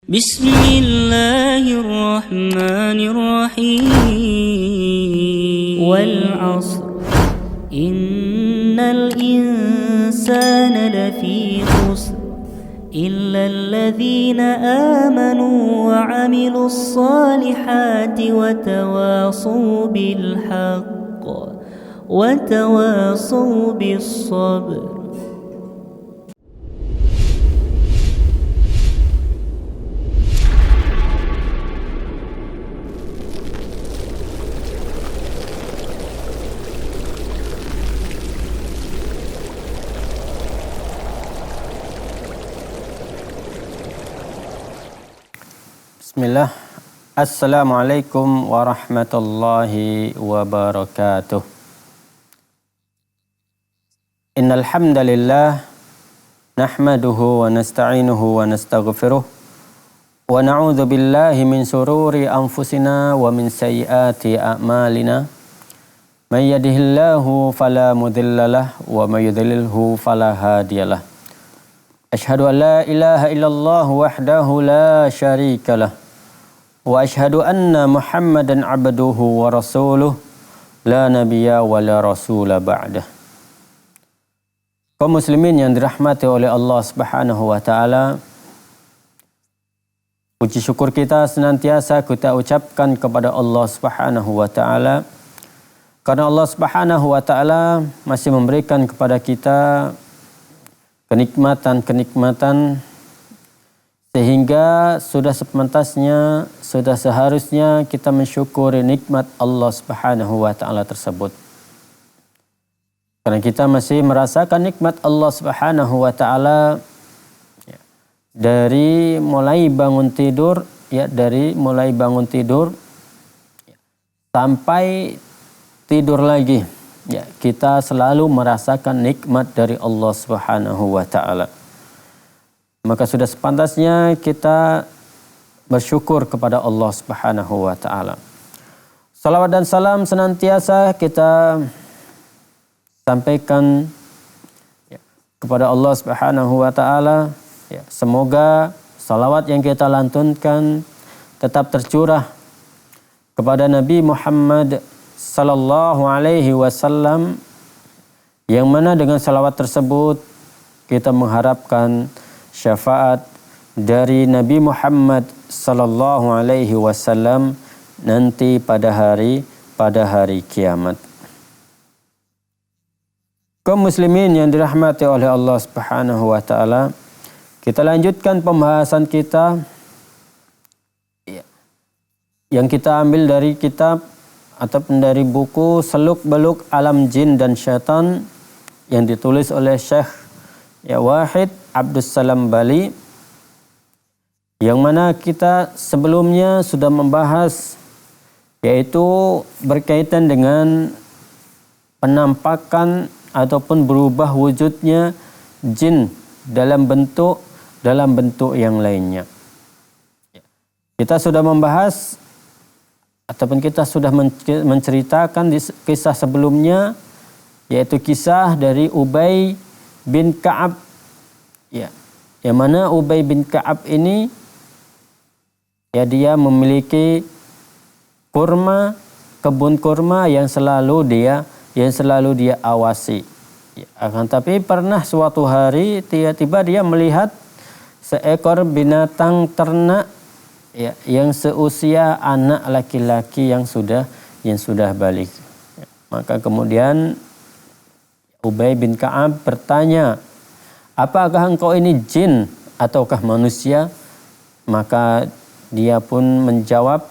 بسم الله الرحمن الرحيم والعصر إن الإنسان لفي خسر إلا الذين آمنوا وعملوا الصالحات وتواصوا بالحق وتواصوا بالصبر. Bismillah. Assalamualaikum warahmatullahi wabarakatuh. Innal hamdalillah nahmaduhu wa nasta'inuhu wa nastaghfiruh wa na'udzu billahi min shururi anfusina wa min sayyiati a'malina. May yahdihillahu fala mudhillalah wa may yudlilhu fala hadiyalah. Asyhadu an la ilaha illallah wahdahu la syarikalah. Wa asyhadu anna Muhammadan abduhu wa rasuluh la nabiyya wa la rasula ba'dah. Kaum muslimin yang dirahmati oleh Allah Subhanahu wa taala, puji syukur kita senantiasa kita ucapkan kepada Allah Subhanahu wa taala karena Allah Subhanahu wa taala masih memberikan kepada kita kenikmatan-kenikmatan sehingga sudah sepantasnya, sudah seharusnya kita mensyukuri nikmat Allah Subhanahu wa taala tersebut. Karena kita masih merasakan nikmat Allah Subhanahu wa taala dari mulai bangun tidur sampai tidur lagi. Kita selalu merasakan nikmat dari Allah Subhanahu wa taala. Maka sudah sepantasnya kita bersyukur kepada Allah Subhanahu wa taala. Salawat dan salam senantiasa kita sampaikan kepada Allah Subhanahu wa taala. Semoga salawat yang kita lantunkan tetap tercurah kepada Nabi Muhammad sallallahu alaihi wasallam, yang mana dengan salawat tersebut kita mengharapkan syafaat dari Nabi Muhammad sallallahu alaihi wasallam nanti pada hari kiamat. Kaum muslimin yang dirahmati oleh Allah Subhanahu wa taala, kita lanjutkan pembahasan kita yang kita ambil dari kitab ataupun dari buku Seluk-Beluk Alam Jin dan Syaitan yang ditulis oleh Syekh Wahid Abdus Salam Bali, yang mana kita sebelumnya sudah membahas yaitu berkaitan dengan penampakan ataupun berubah wujudnya jin dalam bentuk yang lainnya. Kita sudah membahas ataupun kita sudah menceritakan di kisah sebelumnya, yaitu kisah dari Ubay bin Ka'ab. Yang mana Ubay bin Ka'ab ini dia memiliki kebun kurma yang selalu dia awasi. Akan tapi pernah suatu hari tiba-tiba dia melihat seekor binatang ternak yang seusia anak laki-laki yang sudah balik. Maka kemudian Ubay bin Ka'ab bertanya, apakah engkau ini jin ataukah manusia? Maka dia pun menjawab,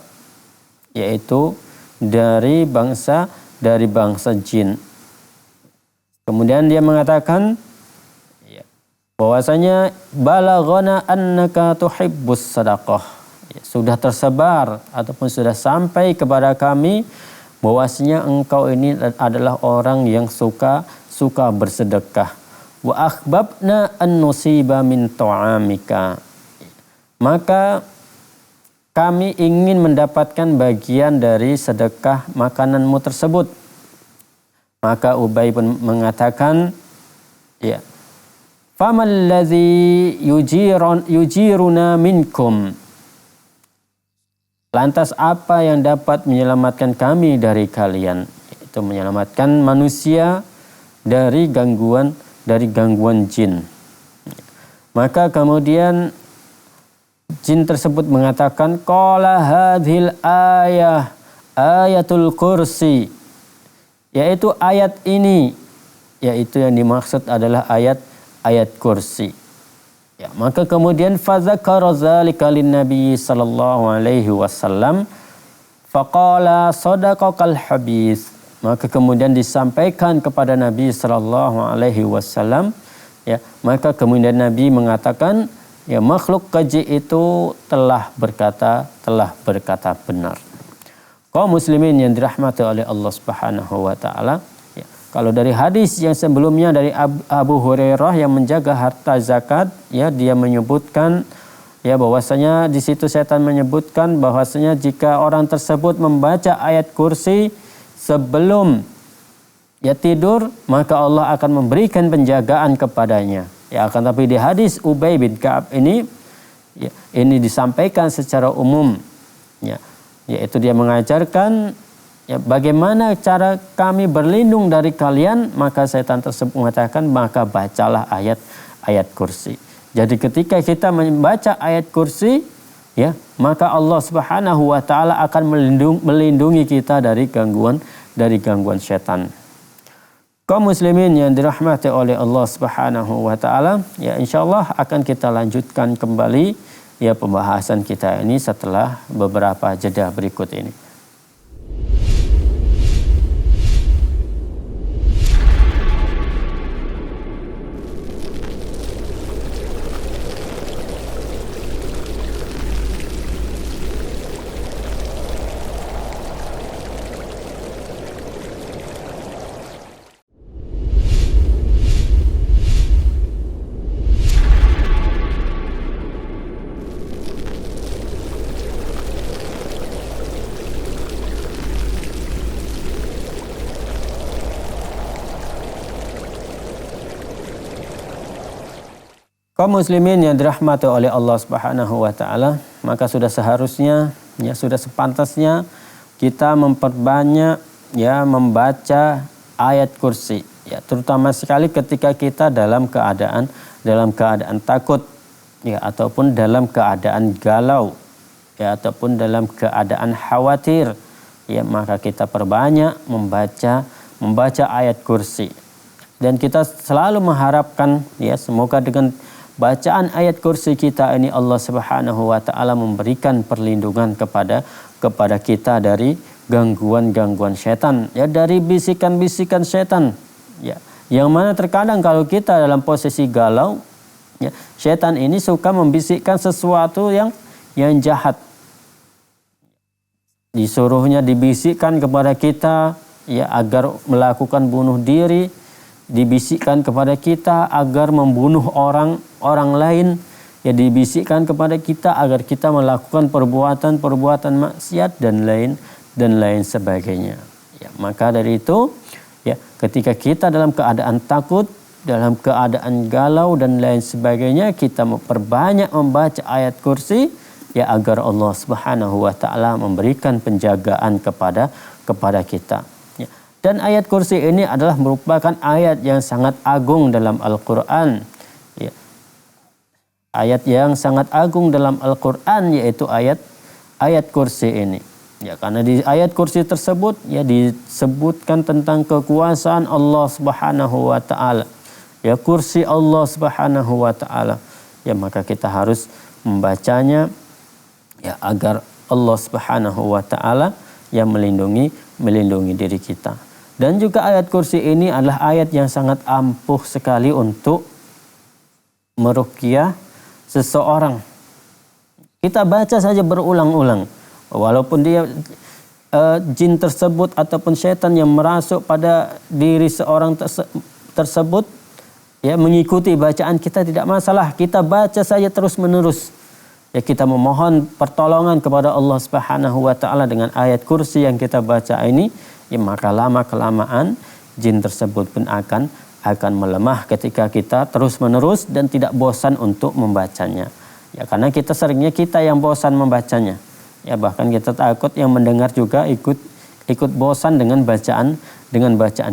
yaitu dari bangsa jin. Kemudian dia mengatakan bahwasanya balaghana annaka tuhibbus sadaqah. Sudah tersebar ataupun sudah sampai kepada kami bahwasanya engkau ini adalah orang yang suka bersedekah. Wa akhbabna an nusiba min ta'amika. Maka kami ingin mendapatkan bagian dari sedekah makananmu tersebut. Maka Ubay pun mengatakan, faman ladzi yujiruna minkum. Lantas apa yang dapat menyelamatkan kami dari kalian? Itu menyelamatkan manusia dari gangguan jin. Maka kemudian jin tersebut mengatakan, qala hadhil ayah ayatul kursi, yaitu ayat ini, yaitu yang dimaksud adalah ayat kursi. Ya, maka kemudian fadzakara dzalika linnabi sallallahu alaihi wasallam faqala sadaqakal habis. Maka kemudian disampaikan kepada Nabi sallallahu alaihi wasallam, ya, maka kemudian Nabi mengatakan, ya, makhluk keji itu telah berkata benar. Kaum muslimin yang dirahmati oleh Allah Subhanahu wa taala, ya, kalau dari hadis yang sebelumnya dari Abu Hurairah yang menjaga harta zakat, ya, dia menyebutkan, ya, bahwasanya di situ setan menyebutkan bahwasanya jika orang tersebut membaca ayat kursi sebelum ya tidur, maka Allah akan memberikan penjagaan kepadanya. Ya, akan tapi di hadis Ubay bin Ka'ab ini, ya, ini disampaikan secara umum, ya, yaitu dia mengajarkan, ya, bagaimana cara kami berlindung dari kalian. Maka setan tersebut mengatakan, maka bacalah ayat kursi. Jadi ketika kita membaca ayat kursi, ya, maka Allah Subhanahu wa taala akan melindungi kita dari gangguan setan. Kaum muslimin yang dirahmati oleh Allah Subhanahu wa taala, ya, insyaallah akan kita lanjutkan kembali, ya, pembahasan kita ini setelah beberapa jeda berikut ini. Kaum muslimin yang dirahmati oleh Allah Subhanahu wa taala, maka sudah seharusnya, ya, sudah sepantasnya kita memperbanyak, ya, membaca ayat kursi, ya, terutama sekali ketika kita dalam keadaan takut, ya, ataupun dalam keadaan galau, ya, ataupun dalam keadaan khawatir, ya, maka kita perbanyak membaca ayat kursi. Dan kita selalu mengharapkan, ya, semoga dengan bacaan ayat kursi kita ini Allah Subhanahu wa taala memberikan perlindungan kepada kita dari gangguan setan, ya, dari bisikan-bisikan setan, ya, yang mana terkadang kalau kita dalam posisi galau, ya, setan ini suka membisikkan sesuatu yang jahat. Disuruhnya dibisikkan kepada kita, ya, agar melakukan bunuh diri, dibisikkan kepada kita agar membunuh orang lain, ya, dibisikkan kepada kita agar kita melakukan perbuatan maksiat dan lain sebagainya. Ya, maka dari itu, ya, ketika kita dalam keadaan takut, dalam keadaan galau dan lain sebagainya, kita memperbanyak membaca ayat kursi, ya, agar Allah Subhanahu wa taala memberikan penjagaan kepada kita. Dan ayat kursi ini adalah merupakan ayat yang sangat agung dalam Al-Quran. Ya. Ayat yang sangat agung dalam Al-Quran, yaitu ayat kursi ini. Ya, karena di ayat kursi tersebut, ya, disebutkan tentang kekuasaan Allah Subhanahu wa taala. Ya, kursi Allah Subhanahu wa taala. Ya, maka kita harus membacanya, ya, agar Allah Subhanahu wa taala yang melindungi diri kita. Dan juga ayat kursi ini adalah ayat yang sangat ampuh sekali untuk meruqyah seseorang. Kita baca saja berulang-ulang, walaupun dia jin tersebut ataupun syaitan yang merasuk pada diri seorang tersebut, ya, mengikuti bacaan kita tidak masalah. Kita baca saja terus menerus. Ya, kita memohon pertolongan kepada Allah Subhanahu wa taala dengan ayat kursi yang kita baca ini, ya, maka lama kelamaan jin tersebut pun akan akan melemah ketika kita terus-menerus dan tidak bosan untuk membacanya. Ya, karena seringnya kita yang bosan membacanya. Ya, bahkan kita takut yang mendengar juga ikut bosan dengan bacaan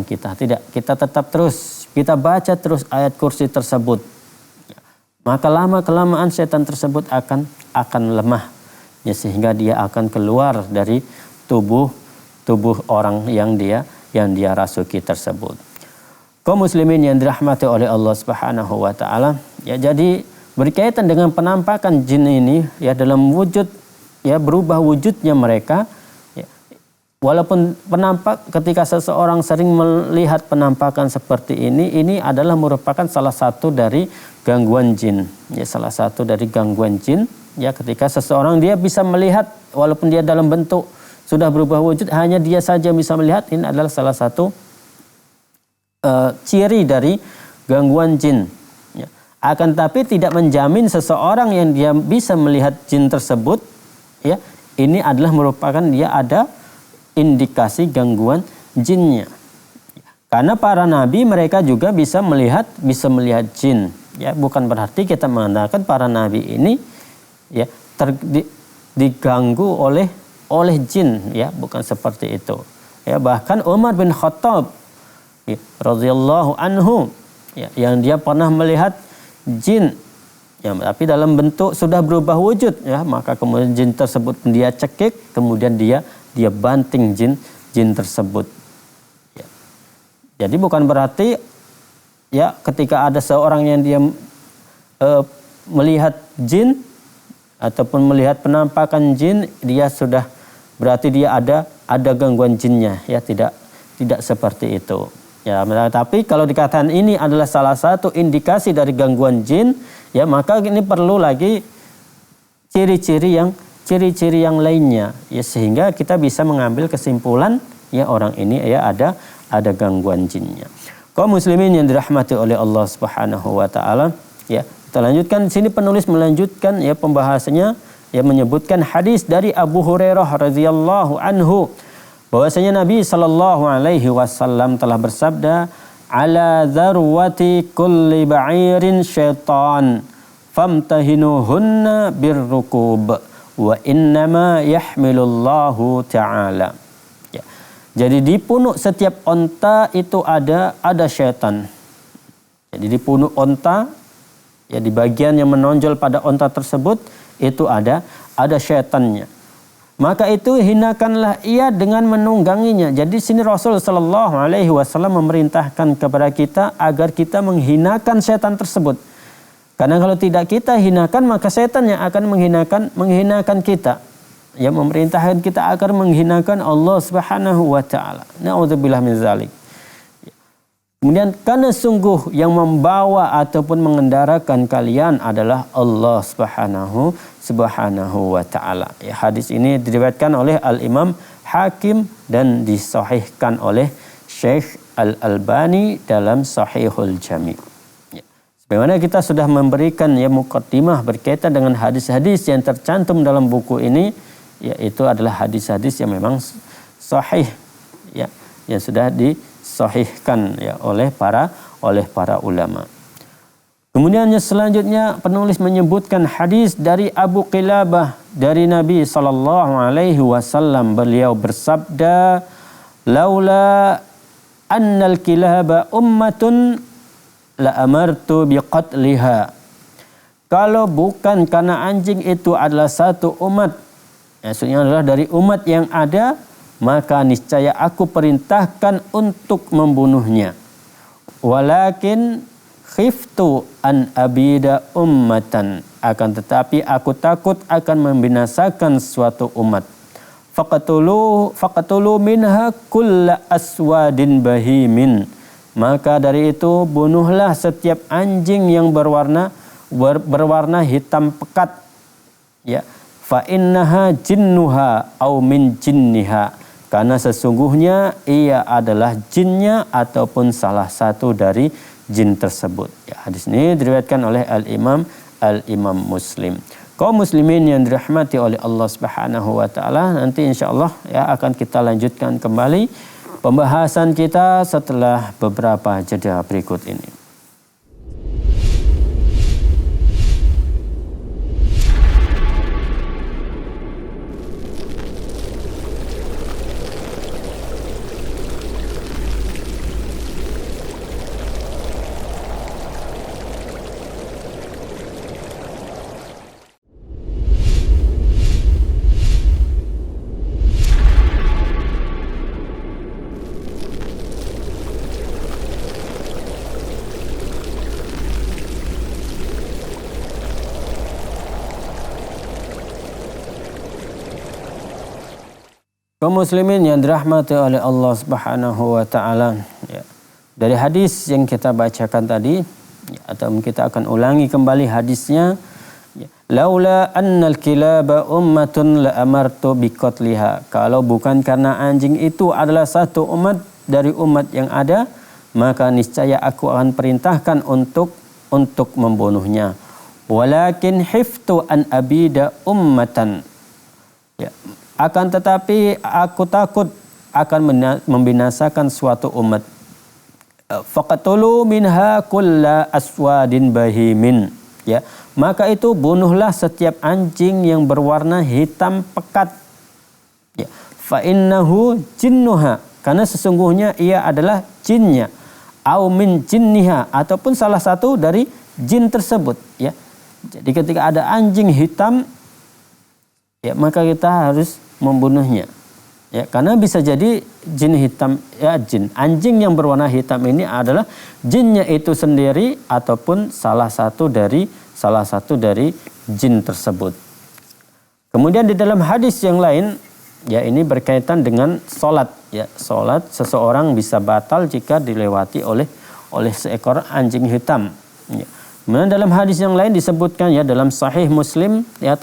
kita. Tidak, kita tetap terus, kita baca terus ayat kursi tersebut. Ya, maka lama-kelamaan setan tersebut akan lemah. Ya, sehingga dia akan keluar dari tubuh orang yang dia rasuki tersebut. Kaum muslimin yang dirahmati oleh Allah Subhanahu wa taala, ya, jadi berkaitan dengan penampakan jin ini, ya, dalam wujud, ya, berubah wujudnya mereka, ya, walaupun ketika seseorang sering melihat penampakan seperti ini adalah merupakan salah satu dari gangguan jin, ya, salah satu dari gangguan jin, ya, ketika seseorang dia bisa melihat walaupun dia dalam bentuk sudah berubah wujud, hanya dia saja bisa melihat, ini adalah salah satu ciri dari gangguan jin. Ya. Akan tapi tidak menjamin seseorang yang dia bisa melihat jin tersebut, ya, ini adalah merupakan dia ada indikasi gangguan jinnya. Karena para nabi mereka juga bisa melihat jin. Ya, bukan berarti kita mengatakan para nabi ini, ya, diganggu oleh jin, ya, bukan seperti itu. Ya, bahkan Umar bin Khattab, ya, radhiyallahu anhu, ya, yang dia pernah melihat jin, ya, tapi dalam bentuk sudah berubah wujud, ya, maka kemudian jin tersebut dia cekik, kemudian dia banting jin tersebut. Ya. Jadi bukan berarti, ya, ketika ada seorang yang dia melihat jin ataupun melihat penampakan jin, dia sudah berarti dia ada gangguan jinnya, ya, tidak seperti itu. Ya, tapi kalau dikatakan ini adalah salah satu indikasi dari gangguan jin, ya, maka ini perlu lagi ciri-ciri yang lainnya, ya, sehingga kita bisa mengambil kesimpulan, ya, orang ini, ya, ada gangguan jinnya. Kaum muslimin yang dirahmati oleh Allah Subhanahu wa taala, ya, kita lanjutkan sini, penulis melanjutkan, ya, pembahasannya, ya, menyebutkan hadis dari Abu Hurairah radhiyallahu anhu bahwasanya Nabi sallallahu alaihi wasallam telah bersabda, ala dzarwati kulli ba'irin syaitan famtahinuhunna birrukub wa innama yahmilullahu ta'ala. Ya. Jadi di punuk setiap onta itu ada syaitan. Jadi di punuk onta, ya, di bagian yang menonjol pada onta tersebut itu ada syaitannya. Maka itu hinakanlah ia dengan menungganginya. Jadi sini Rasul sallallahu alaihi wasallam memerintahkan kepada kita agar kita menghinakan setan tersebut. Karena kalau tidak kita hinakan, maka setan yang akan menghinakan kita. Ya, memerintahkan kita agar menghinakan Allah Subhanahu wa taala. Nauzubillah min zalik. Kemudian karena sungguh yang membawa ataupun mengendarakan kalian adalah Allah Subhanahu wa taala. Ya, hadis ini diriwayatkan oleh Al-Imam Hakim dan disahihkan oleh Syekh Al-Albani dalam Sahihul Jami'. Ya. Sebagaimana kita sudah memberikan, ya, muqaddimah berkaitan dengan hadis-hadis yang tercantum dalam buku ini, yaitu adalah hadis-hadis yang memang sahih, ya, yang sudah disahihkan, ya, oleh para ulama. Kemudian selanjutnya penulis menyebutkan hadis dari Abu Qilabah dari Nabi sallallahu alaihi wasallam, beliau bersabda, laula annal kilaba ummatun la amartu biqatliha. Kalau bukan karena anjing itu adalah satu umat, maksudnya adalah dari umat yang ada, maka niscaya aku perintahkan untuk membunuhnya. Walakin khiftu an abida ummatan, akan tetapi aku takut akan membinasakan suatu umat. Faqatulu minha kulla aswadin bahimin, maka dari itu bunuhlah setiap anjing yang berwarna hitam pekat, ya, fa innaha jinnuha au min jinniha, karena sesungguhnya ia adalah jinnya ataupun salah satu dari jin tersebut. Ya, hadis ini diriwayatkan oleh Al-Imam Muslim. Kaum muslimin yang dirahmati oleh Allah Subhanahu wa taala, nanti insyaallah, ya, akan kita lanjutkan kembali pembahasan kita setelah beberapa jeda berikut ini. Kaum muslimin yang dirahmati oleh Allah Subhanahu wa taala, ya. Dari hadis yang kita bacakan tadi, ya, atau kita akan ulangi kembali hadisnya, ya. Laula annal kilaba ummatun la amartu biqatliha. Kalau bukan karena anjing itu adalah satu umat dari umat yang ada, maka niscaya aku akan perintahkan untuk membunuhnya. Walakin hiftu an abida ummatan. Ya. Akan tetapi aku takut akan membinasakan suatu umat. Faqatulu minha kulla aswadin bahimin. Ya, maka itu bunuhlah setiap anjing yang berwarna hitam pekat. Ya, fa innahu jinnuha, karena sesungguhnya ia adalah jinnya. Au min jinniha, ataupun salah satu dari jin tersebut. Ya, jadi ketika ada anjing hitam, ya maka kita harus membunuhnya, ya, karena bisa jadi jin hitam, ya, jin anjing yang berwarna hitam ini adalah jinnya itu sendiri ataupun salah satu dari jin tersebut. Kemudian di dalam hadis yang lain, ya, ini berkaitan dengan solat, ya, solat seseorang bisa batal jika dilewati oleh seekor anjing hitam. Ya. Kemudian dalam hadis yang lain disebutkan, ya, dalam Sahih Muslim, ya,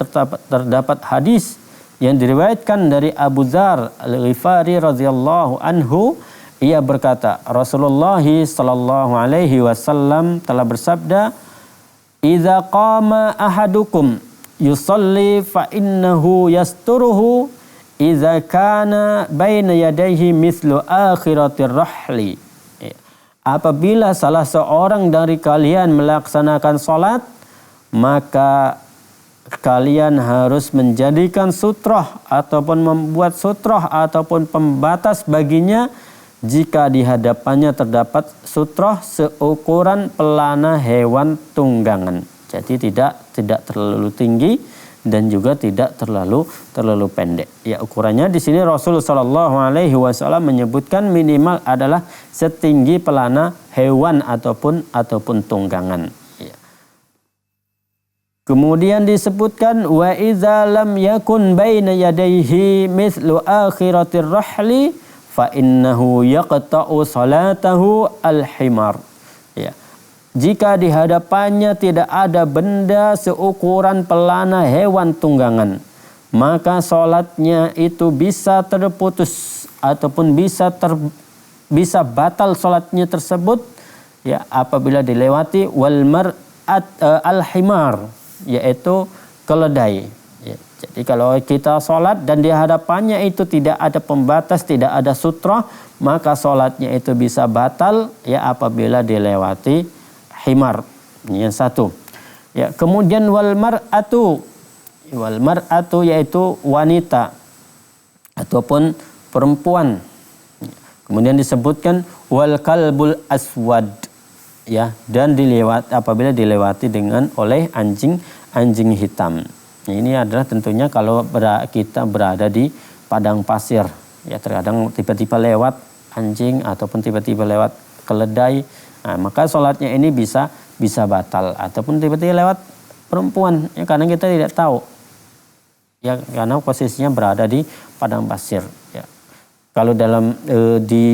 terdapat hadis yang diriwayatkan dari Abu Dzar Al-Ghifari radhiyallahu anhu, ia berkata, Rasulullah sallallahu alaihi wasallam telah bersabda, "Idza qama ahadukum yusalli fa innahu yasturuhu idza kana baina yadayhi mithlu akhiratir rahli." Apabila salah seorang dari kalian melaksanakan salat, maka kalian harus menjadikan sutroh ataupun membuat sutroh ataupun pembatas baginya jika di hadapannya terdapat sutroh seukuran pelana hewan tunggangan. Jadi tidak terlalu tinggi dan juga tidak terlalu pendek. Ya, ukurannya di sini Rasulullah Shallallahu Alaihi Wasallam menyebutkan minimal adalah setinggi pelana hewan ataupun tunggangan. Kemudian disebutkan wa idza lam yakun baina yadayhi mithlu akhiratir rahli fa innahu yaqta'u salatahu al-himar. Ya. Jika di hadapannya tidak ada benda seukuran pelana hewan tunggangan, maka salatnya itu bisa terputus ataupun bisa batal salatnya tersebut, ya, apabila dilewati wal mar'at al-himar, yaitu keledai. Ya, jadi kalau kita sholat dan di hadapannya itu tidak ada pembatas, tidak ada sutra, maka sholatnya itu bisa batal, ya, apabila dilewati himar. Ini yang satu. Ya, kemudian wal mar'atu yaitu wanita ataupun perempuan. Kemudian disebutkan wal kalbul aswad, ya, dan apabila dilewati oleh anjing hitam. Ini adalah tentunya kalau kita berada di padang pasir, ya, terkadang tiba-tiba lewat anjing ataupun tiba-tiba lewat keledai, nah, maka sholatnya ini bisa batal. Ataupun tiba-tiba lewat perempuan, ya, karena kita tidak tahu, ya, karena posisinya berada di padang pasir. Ya. Kalau di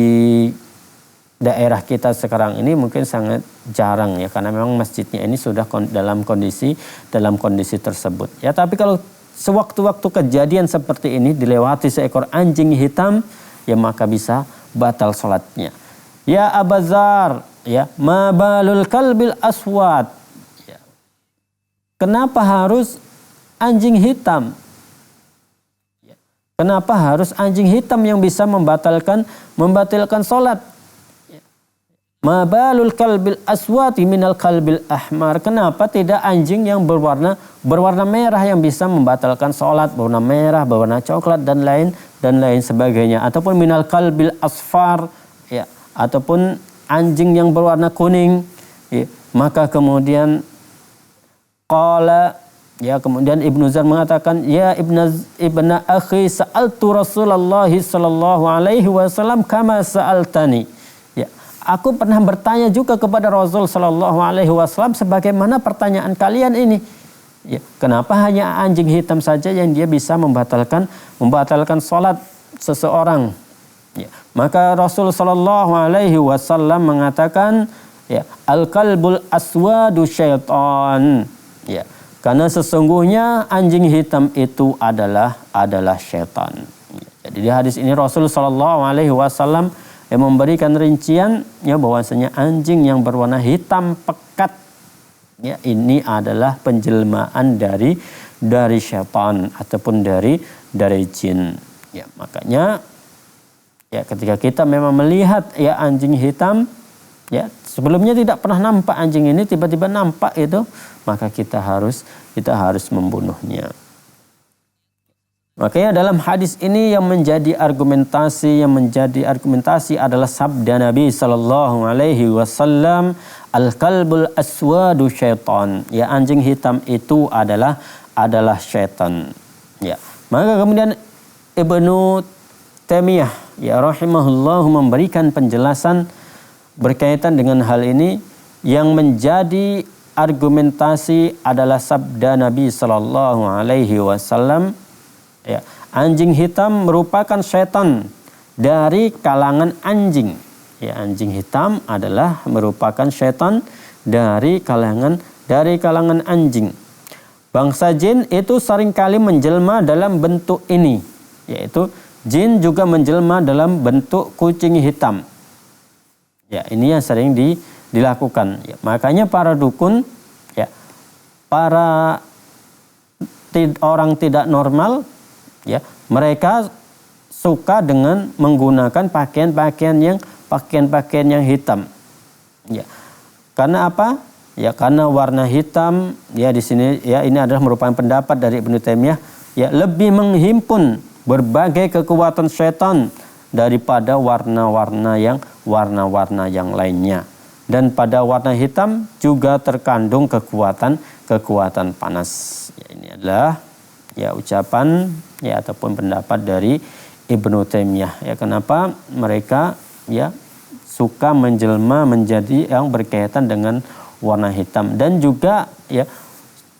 daerah kita sekarang ini mungkin sangat jarang, ya, karena memang masjidnya ini sudah dalam kondisi tersebut. Ya, tapi kalau sewaktu-waktu kejadian seperti ini dilewati seekor anjing hitam, ya, maka bisa batal salatnya. Ya Abu Dzar, ya, ma balul kalbil aswad. Ya. Kenapa harus anjing hitam? Ya. Kenapa harus anjing hitam yang bisa membatalkan salat? Ma balul kalbil aswati minal kalbil ahmar. Kenapa tidak anjing yang berwarna merah yang bisa membatalkan salat, berwarna merah, berwarna coklat dan lain sebagainya, ataupun minal kalbil asfar, ya, ataupun anjing yang berwarna kuning, ya. Maka kemudian kemudian Ibnu Zar mengatakan, ya ibna akhi sa'altu Rasulullah sallallahu alaihi wasallam kama sa'altani. Ya, aku pernah bertanya juga kepada Rasul sallallahu alaihi wasallam sebagaimana pertanyaan kalian ini. Ya, kenapa hanya anjing hitam saja yang dia bisa membatalkan salat seseorang? Ya, maka Rasul sallallahu alaihi wasallam mengatakan, ya, al-kalbul aswadu syaitan. Ya, karena sesungguhnya anjing hitam itu adalah syaitan. Ya, jadi di hadis ini Rasul sallallahu alaihi wasallam yang memberikan rincian, ya, bahwasanya anjing yang berwarna hitam pekat, ya, ini adalah penjelmaan dari syaitan ataupun dari jin. Ya, makanya, ya, ketika kita memang melihat, ya, anjing hitam, ya, sebelumnya tidak pernah nampak anjing ini, tiba-tiba nampak itu, maka kita harus membunuhnya. Makanya dalam hadis ini yang menjadi argumentasi adalah sabda Nabi sallallahu alaihi wasallam, al-kalbul aswadu syaitan. Ya, anjing hitam itu adalah syaitan. Ya. Maka kemudian Ibnu Taimiyah, ya, rahimahullah, memberikan penjelasan berkaitan dengan hal ini. Yang menjadi argumentasi adalah sabda Nabi sallallahu alaihi wasallam, ya, anjing hitam merupakan syaitan dari kalangan anjing. Ya, anjing hitam adalah merupakan syaitan dari kalangan anjing. Bangsa jin itu seringkali menjelma dalam bentuk ini, yaitu jin juga menjelma dalam bentuk kucing hitam. Ya, ini yang sering dilakukan. Ya, makanya para dukun, ya, para orang tidak normal, ya, mereka suka dengan menggunakan pakaian-pakaian yang hitam. Ya. Karena apa? Ya, karena warna hitam, ya, di sini, ya, ini adalah merupakan pendapat dari Ibnu Taimiyah, ya, lebih menghimpun berbagai kekuatan syaitan daripada warna-warna yang lainnya. Dan pada warna hitam juga terkandung kekuatan panas. Ya, ini adalah, ya, ucapan, ya, ataupun pendapat dari Ibnu Taimiyah. Ya, kenapa mereka, ya, suka menjelma menjadi yang berkaitan dengan warna hitam. Dan juga, ya,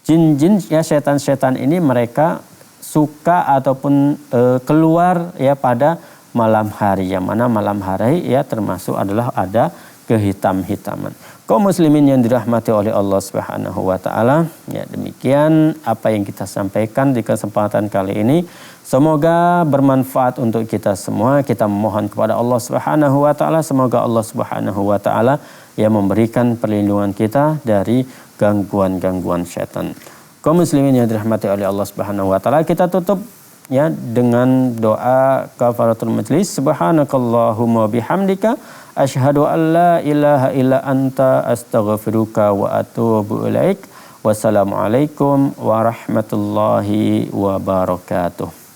jin-jin, ya, setan-setan ini mereka suka ataupun keluar, ya, pada malam hari, yang mana malam hari, ya, termasuk adalah ada kehitam-hitaman. Kaum muslimin yang dirahmati oleh Allah Subhanahu wa taala, ya, demikian apa yang kita sampaikan di kesempatan kali ini. Semoga bermanfaat untuk kita semua. Kita memohon kepada Allah Subhanahu wa taala, semoga Allah Subhanahu wa taala yang memberikan perlindungan kita dari gangguan-gangguan syaitan. Kaum muslimin yang dirahmati oleh Allah Subhanahu wa taala, kita tutup, ya, dengan doa kafaratul majlis. Subhanakallahumma bihamdika asyhadu an la ilaha illa anta astaghfiruka wa atubu ilaik. Wassalamualaikum warahmatullahi wabarakatuh.